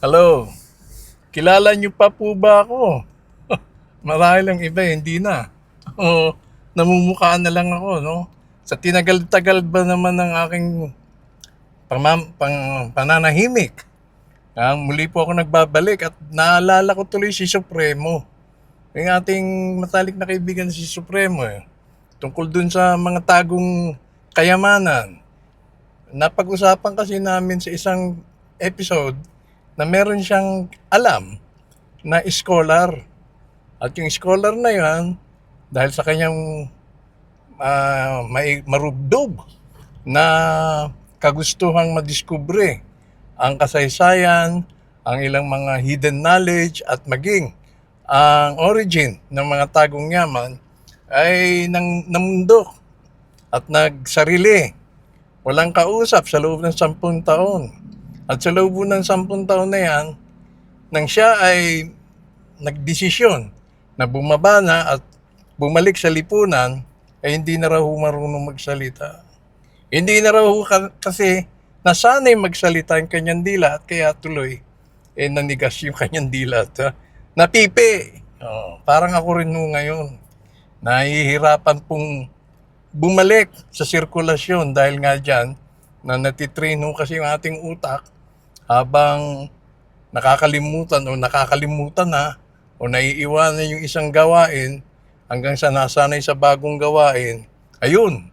Hello, kilala niyo pa po ba ako? Marahil ang iba, hindi na. Oo, namumukhaan na lang ako, no? Sa tinagal-tagal ba naman ng aking pananahimik, muli po ako nagbabalik at naalala ko tuloy si Supremo. Yung ating matalik na kaibigan si Supremo, tungkol dun sa mga tagong kayamanan. Napag-usapan kasi namin sa isang episode na meron siyang alam na scholar. At yung scholar na yan, dahil sa kanyang may marubdob na kagustuhang madiskubre ang kasaysayan, ang ilang mga hidden knowledge at maging ang origin ng mga tagong yaman ay namundok at nagsarili. Walang kausap sa loob ng 10 taon. At sa loob ng 10 taon na yan, nang siya ay nagdesisyon na bumaba na at bumalik sa lipunan, ay hindi na raw marunong magsalita. Hindi na raw kasi nasanay magsalita ang kanyang dila at kaya tuloy nanigas yung kanyang dila at napipi. Parang ako rin nung ngayon. Nahihirapan pong bumalik sa sirkulasyon dahil nga dyan na natitrain kasi yung ating utak habang nakakalimutan na o naiiwanan yung isang gawain hanggang sa nasanay sa bagong gawain. Ayun,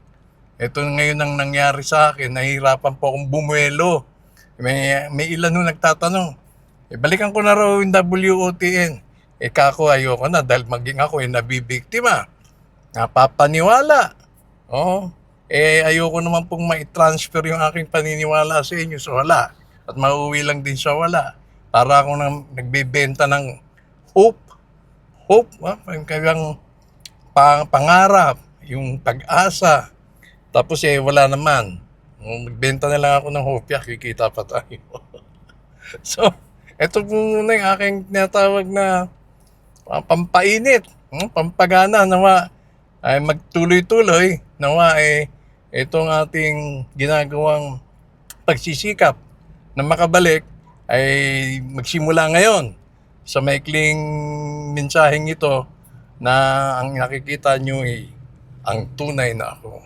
ito ngayon ang nangyari sa akin. Nahihirapan po akong bumuelo. May ilan nung nagtatanong, balikan ko na raw yung WOTN. Kako ayoko na dahil maging ako nabibiktima. Napapaniwala. Ayoko naman pong mai-transfer yung aking paniniwala sa inyo sa wala. At mauwi lang din sa wala. Para ako nagbebenta ng hope. Yung kanyang pangarap, yung pag-asa. Tapos wala naman. Magbenta na lang ako ng hopya, kikita pa tayo. So, ito po muna yung aking tinatawag na pampainit, pampagana, nawa ay magtuloy-tuloy, nawa itong ating ginagawang pagsisikap na makabalik ay magsimula ngayon sa maikling mensaheng ito na ang nakikita nyo ay ang tunay na ako.